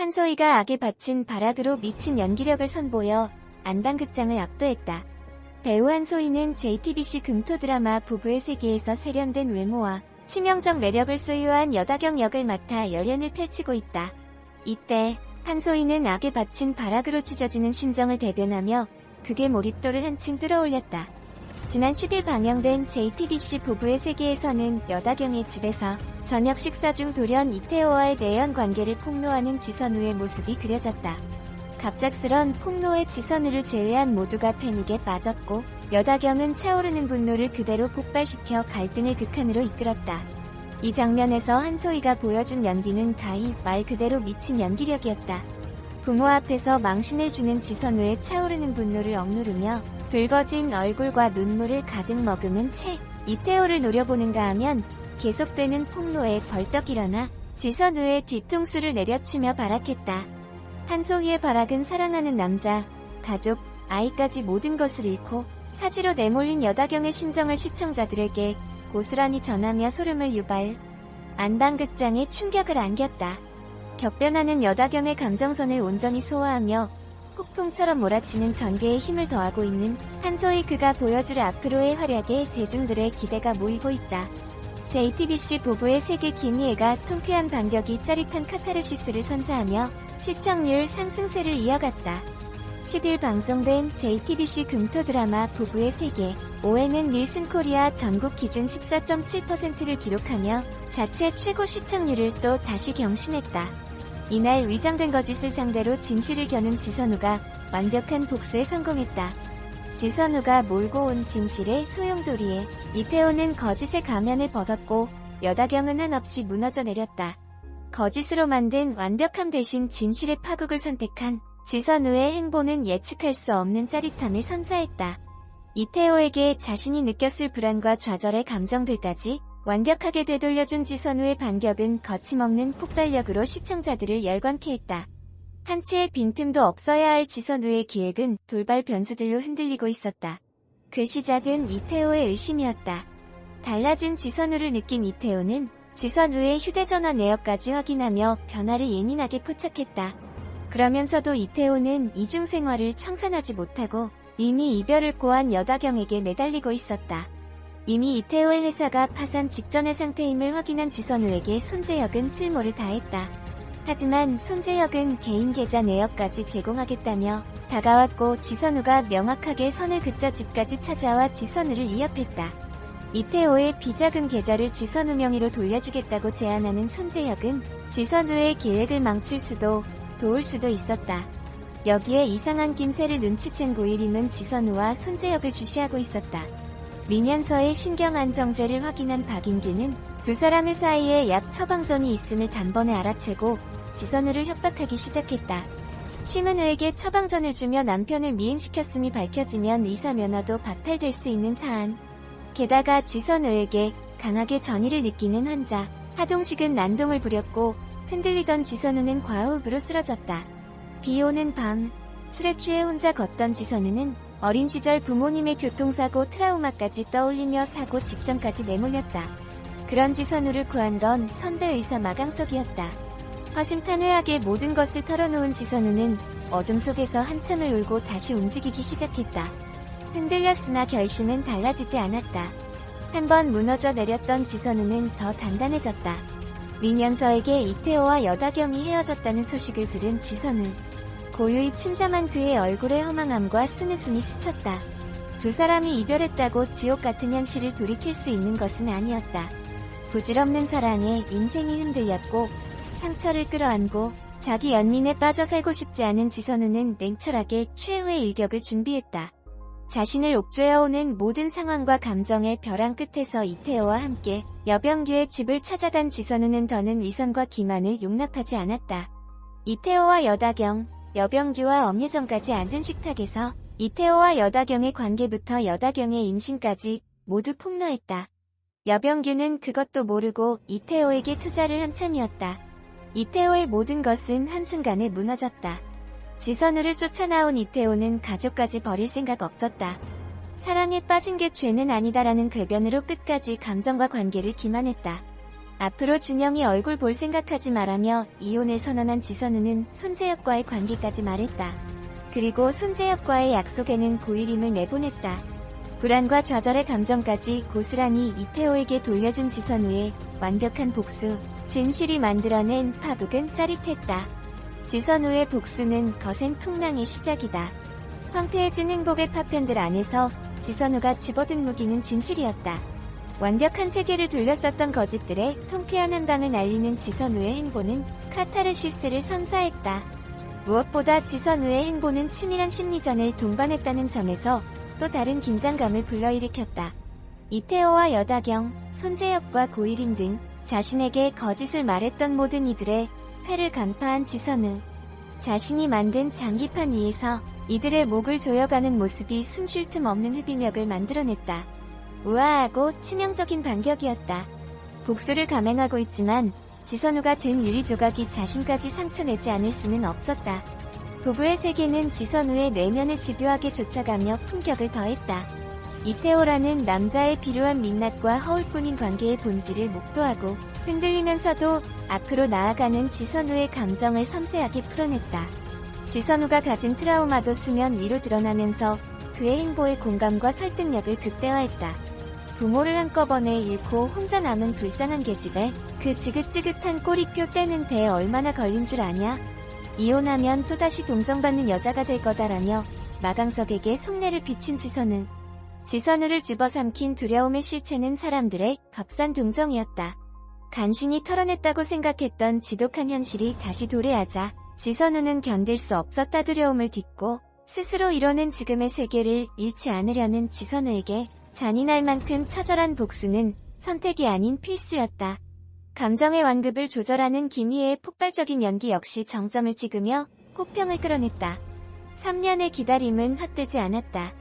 한소희가 악에 바친 발악으로 미친 연기력을 선보여 안방극장을 압도했다. 배우 한소희는 JTBC 금토 드라마 부부의 세계에서 세련된 외모와 치명적 매력을 소유한 여다경 역을 맡아 열연을 펼치고 있다. 이때 한소희는 악에 바친 발악으로 찢어지는 심정을 대변하며 극의 몰입도를 한층 끌어올렸다. 지난 10일 방영된 JTBC 부부의 세계에서는 여다경의 집에서 저녁 식사 중 돌연 이태호와의 내연 관계를 폭로하는 지선우의 모습이 그려졌다. 갑작스런 폭로에 지선우를 제외한 모두가 패닉에 빠졌고 여다경은 차오르는 분노를 그대로 폭발시켜 갈등을 극한으로 이끌었다. 이 장면에서 한소희가 보여준 연기는 가히 말 그대로 미친 연기력이었다. 부모 앞에서 망신을 주는 지선우의 차오르는 분노를 억누르며 붉어진 얼굴과 눈물을 가득 머금은 채 이태호를 노려보는가 하면 계속되는 폭로에 벌떡 일어나 지선우의 뒤통수를 내려치며 발악했다. 한소희의 발악은 사랑하는 남자, 가족, 아이까지 모든 것을 잃고 사지로 내몰린 여다경의 심정을 시청자들에게 고스란히 전하며 소름을 유발, 안방극장에 충격을 안겼다. 격변하는 여다경의 감정선을 온전히 소화하며 폭풍처럼 몰아치는 전개에 힘을 더하고 있는 한소희 그가 보여줄 앞으로의 활약에 대중들의 기대가 모이고 있다. JTBC 부부의 세계 김희애가 통쾌한 반격이 짜릿한 카타르시스를 선사하며 시청률 상승세를 이어갔다. 10일 방송된 JTBC 금토 드라마 부부의 세계 5회는 닐슨 코리아 전국 기준 14.7%를 기록하며 자체 최고 시청률을 또 다시 경신했다. 이날 위장된 거짓을 상대로 진실을 겨눈 지선우가 완벽한 복수에 성공했다. 지선우가 몰고 온 진실의 소용돌이에 이태호는 거짓의 가면을 벗었고 여다경은 한없이 무너져 내렸다. 거짓으로 만든 완벽함 대신 진실의 파국을 선택한 지선우의 행보는 예측할 수 없는 짜릿함을 선사했다. 이태호에게 자신이 느꼈을 불안과 좌절의 감정들까지 완벽하게 되돌려준 지선우의 반격은 거침없는 폭발력으로 시청자들을 열광케 했다. 한치의 빈틈도 없어야 할 지선우의 기획은 돌발 변수들로 흔들리고 있었다. 그 시작은 이태호의 의심이었다. 달라진 지선우를 느낀 이태호는 지선우의 휴대전화 내역까지 확인하며 변화를 예민하게 포착했다. 그러면서도 이태호는 이중생활을 청산하지 못하고 이미 이별을 고한 여다경에게 매달리고 있었다. 이미 이태호의 회사가 파산 직전의 상태임을 확인한 지선우에게 손재혁은 쓸모를 다했다. 하지만 손재혁은 개인 계좌 내역까지 제공하겠다며 다가왔고 지선우가 명확하게 선을 긋자 집까지 찾아와 지선우를 위협했다. 이태호의 비자금 계좌를 지선우 명의로 돌려주겠다고 제안하는 손재혁은 지선우의 계획을 망칠 수도 도울 수도 있었다. 여기에 이상한 김새를 눈치챈 고일임은 지선우와 손재혁을 주시하고 있었다. 민현서의 신경안정제를 확인한 박인규는 두 사람의 사이에 약 처방전이 있음을 단번에 알아채고 지선우를 협박하기 시작했다. 심은우에게 처방전을 주며 남편을 미행시켰음이 밝혀지면 의사 면허도 박탈될 수 있는 사안. 게다가 지선우에게 강하게 전이를 느끼는 환자 하동식은 난동을 부렸고 흔들리던 지선우는 과호흡으로 쓰러졌다. 비 오는 밤 술에 취해 혼자 걷던 지선우는 어린 시절 부모님의 교통사고 트라우마까지 떠올리며 사고 직전까지 내몰렸다. 그런 지선우를 구한 건 선배의사 마강석이었다. 허심탄회하게 모든 것을 털어놓은 지선우는 어둠 속에서 한참을 울고 다시 움직이기 시작했다. 흔들렸으나 결심은 달라지지 않았다. 한번 무너져 내렸던 지선우는 더 단단해졌다. 민현서에게 이태호와 여다경이 헤어졌다는 소식을 들은 지선우. 고유히 침잠한 그의 얼굴에 허망함과 쓴웃음이 스쳤다. 두 사람이 이별했다고 지옥 같은 현실을 돌이킬 수 있는 것은 아니었다. 부질없는 사랑에 인생이 흔들렸고 상처를 끌어안고 자기 연민에 빠져 살고 싶지 않은 지선우는 냉철하게 최후의 일격을 준비했다. 자신을 옥죄어오는 모든 상황과 감정의 벼랑 끝에서 이태호와 함께 여병규의 집을 찾아간 지선우는 더는 위선과 기만을 용납하지 않았다. 이태호와 여다경, 여병규와 엄유정까지 앉은 식탁에서 이태호와 여다경의 관계부터 여다경의 임신까지 모두 폭로했다. 여병규는 그것도 모르고 이태호에게 투자를 한 참이었다. 이태호의 모든 것은 한순간에 무너졌다. 지선우를 쫓아나온 이태호는 가족까지 버릴 생각 없었다. 사랑에 빠진 게 죄는 아니다라는 궤변으로 끝까지 감정과 관계를 기만했다. 앞으로 준영이 얼굴 볼 생각하지 말라며 이혼을 선언한 지선우는 손재혁과의 관계까지 말했다. 그리고 손재혁과의 약속에는 고일임을 내보냈다. 불안과 좌절의 감정까지 고스란히 이태호에게 돌려준 지선우의 완벽한 복수, 진실이 만들어낸 파국은 짜릿했다. 지선우의 복수는 거센 풍랑의 시작이다. 황폐해진 행복의 파편들 안에서 지선우가 집어든 무기는 진실이었다. 완벽한 세계를 둘러쌌던 거짓들의 통쾌한 한방을 날리는 지선우의 행보는 카타르시스를 선사했다. 무엇보다 지선우의 행보는 치밀한 심리전을 동반했다는 점에서 또 다른 긴장감을 불러일으켰다. 이태호와 여다경, 손재혁과 고일임 등 자신에게 거짓을 말했던 모든 이들의 패를 간파한 지선우. 자신이 만든 장기판 위에서 이들의 목을 조여가는 모습이 숨쉴 틈 없는 흡입력을 만들어냈다. 우아하고 치명적인 반격이었다. 복수를 감행하고 있지만 지선우가 든 유리 조각이 자신까지 상처내지 않을 수는 없었다. 부부의 세계는 지선우의 내면을 집요하게 쫓아가며 품격을 더했다. 이태호라는 남자의 비루한 민낯과 허울뿐인 관계의 본질을 목도하고 흔들리면서도 앞으로 나아가는 지선우의 감정을 섬세하게 풀어냈다. 지선우가 가진 트라우마도 수면 위로 드러나면서 그의 행보의 공감과 설득력을 극대화했다. 부모를 한꺼번에 잃고 혼자 남은 불쌍한 계집애, 그 지긋지긋한 꼬리표 떼는 데에 얼마나 걸린 줄 아냐? 이혼하면 또다시 동정받는 여자가 될 거다라며 마강석에게 속내를 비친 지선우. 지선우를 집어삼킨 두려움의 실체는 사람들의 값싼 동정이었다. 간신히 털어냈다고 생각했던 지독한 현실이 다시 도래하자 지선우는 견딜 수 없었다. 두려움을 딛고 스스로 이뤄낸 지금의 세계를 잃지 않으려는 지선우에게 잔인할 만큼 처절한 복수는 선택이 아닌 필수였다. 감정의 완급을 조절하는 김희애의 폭발적인 연기 역시 정점을 찍으며 호평을 끌어냈다. 3년의 기다림은 헛되지 않았다.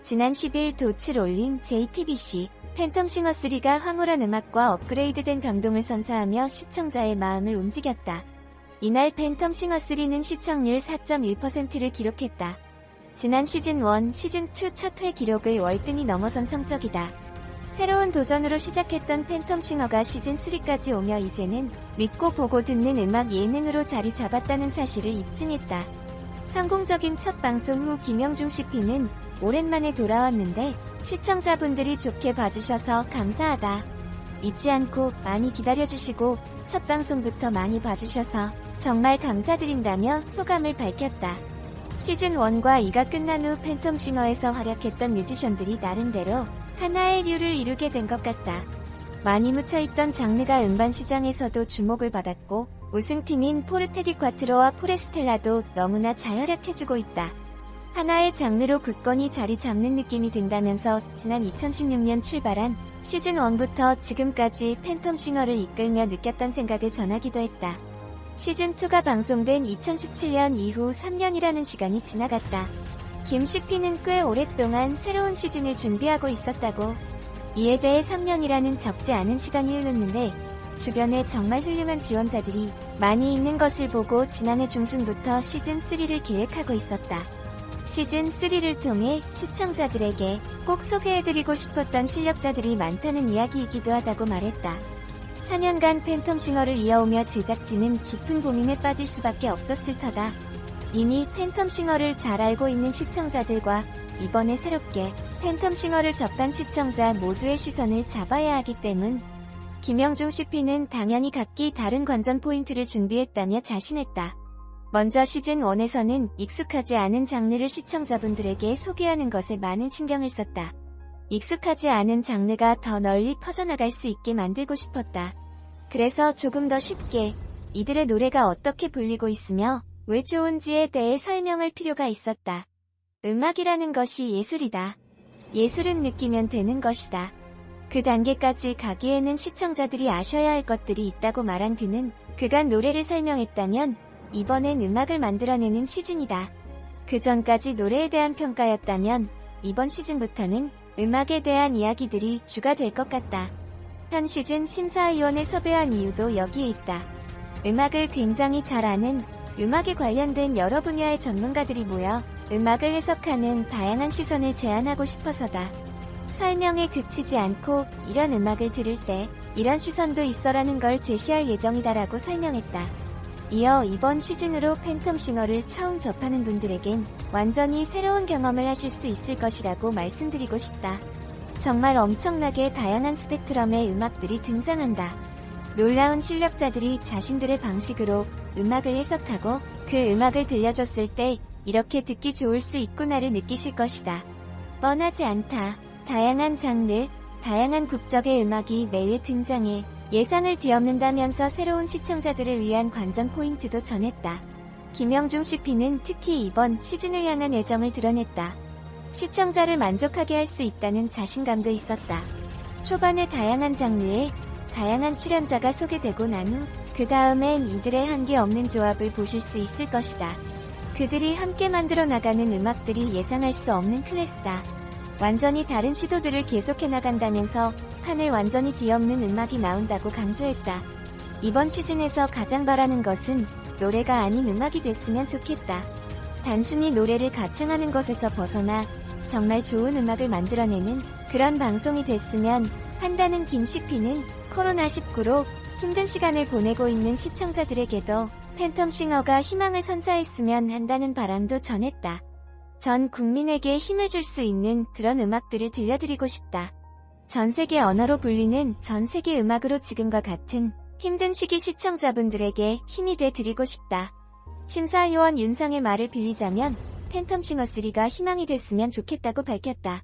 지난 10일 돛을 올린 JTBC 팬텀싱어3가 황홀한 음악과 업그레이드된 감동을 선사하며 시청자의 마음을 움직였다. 이날 팬텀싱어3는 시청률 4.1%를 기록했다. 지난 시즌1, 시즌2 첫 회 기록을 월등히 넘어선 성적이다. 새로운 도전으로 시작했던 팬텀싱어가 시즌3까지 오며 이제는 믿고 보고 듣는 음악 예능으로 자리 잡았다는 사실을 입증했다. 성공적인 첫 방송 후 김영중 CP는 오랜만에 돌아왔는데 시청자분들이 좋게 봐주셔서 감사하다. 잊지 않고 많이 기다려주시고 첫 방송부터 많이 봐주셔서 정말 감사드린다며 소감을 밝혔다. 시즌1과 2가 끝난 후 팬텀싱어에서 활약했던 뮤지션들이 나름대로 하나의 류를 이루게 된 것 같다. 많이 묻혀있던 장르가 음반 시장에서도 주목을 받았고 우승팀인 포르테디 콰트로와 포레스텔라도 너무나 잘 활약해주고 있다. 하나의 장르로 굳건히 자리 잡는 느낌이 든다면서 지난 2016년 출발한 시즌1부터 지금까지 팬텀싱어를 이끌며 느꼈던 생각을 전하기도 했다. 시즌2가 방송된 2017년 이후 3년이라는 시간이 지나갔다. 김 CP는 꽤 오랫동안 새로운 시즌을 준비하고 있었다고. 이에 대해 3년이라는 적지 않은 시간이 흘렀는데 주변에 정말 훌륭한 지원자들이 많이 있는 것을 보고 지난해 중순부터 시즌3를 계획하고 있었다. 시즌3를 통해 시청자들에게 꼭 소개해드리고 싶었던 실력자들이 많다는 이야기이기도 하다고 말했다. 4년간 팬텀싱어를 이어오며 제작진은 깊은 고민에 빠질 수밖에 없었을 터다. 이미 팬텀싱어를 잘 알고 있는 시청자들과 이번에 새롭게 팬텀싱어를 접한 시청자 모두의 시선을 잡아야 하기 때문. 김영중 CP는 당연히 각기 다른 관전 포인트를 준비했다며 자신했다. 먼저 시즌1에서는 익숙하지 않은 장르를 시청자분들에게 소개하는 것에 많은 신경을 썼다. 익숙하지 않은 장르가 더 널리 퍼져나갈 수 있게 만들고 싶었다. 그래서 조금 더 쉽게 이들의 노래가 어떻게 불리고 있으며 왜 좋은지에 대해 설명할 필요가 있었다. 음악이라는 것이 예술이다. 예술은 느끼면 되는 것이다. 그 단계까지 가기에는 시청자들이 아셔야 할 것들이 있다고 말한 그는 그간 노래를 설명했다면 이번엔 음악을 만들어내는 시즌이다. 그 전까지 노래에 대한 평가였다면 이번 시즌부터는 음악에 대한 이야기들이 주가 될 것 같다. 현 시즌 심사위원을 섭외한 이유도 여기에 있다. 음악을 굉장히 잘 아는 음악에 관련된 여러 분야의 전문가들이 모여 음악을 해석하는 다양한 시선을 제안하고 싶어서다. 설명에 그치지 않고 이런 음악을 들을 때 이런 시선도 있어라는 걸 제시할 예정이다라고 설명했다. 이어 이번 시즌으로 팬텀싱어를 처음 접하는 분들에겐 완전히 새로운 경험을 하실 수 있을 것이라고 말씀드리고 싶다. 정말 엄청나게 다양한 스펙트럼의 음악들이 등장한다. 놀라운 실력자들이 자신들의 방식으로 음악을 해석하고 그 음악을 들려줬을 때 이렇게 듣기 좋을 수 있구나를 느끼실 것이다. 뻔하지 않다. 다양한 장르, 다양한 국적의 음악이 매회 등장해 예상을 뒤엎는다면서 새로운 시청자들을 위한 관전 포인트도 전했다. 김영중 CP는 특히 이번 시즌을 향한 애정을 드러냈다. 시청자를 만족하게 할 수 있다는 자신감도 있었다. 초반에 다양한 장르의 다양한 출연자가 소개되고 난 후 그 다음엔 이들의 한계 없는 조합을 보실 수 있을 것이다. 그들이 함께 만들어 나가는 음악들이 예상할 수 없는 클래스다. 완전히 다른 시도들을 계속해 나간다면서 판을 완전히 뒤엎는 음악이 나온다고 강조했다. 이번 시즌에서 가장 바라는 것은 노래가 아닌 음악이 됐으면 좋겠다. 단순히 노래를 가창하는 것에서 벗어나 정말 좋은 음악을 만들어내는 그런 방송이 됐으면 한다는 김 CP는 코로나19로 힘든 시간을 보내고 있는 시청자들에게도 팬텀싱어가 희망을 선사했으면 한다는 바람도 전했다. 전 국민에게 힘을 줄 수 있는 그런 음악들을 들려드리고 싶다. 전 세계 언어로 불리는 전 세계 음악으로 지금과 같은 힘든 시기 시청자분들에게 힘이 돼 드리고 싶다. 심사위원 윤상의 말을 빌리자면 팬텀싱어3가 희망이 됐으면 좋겠다고 밝혔다.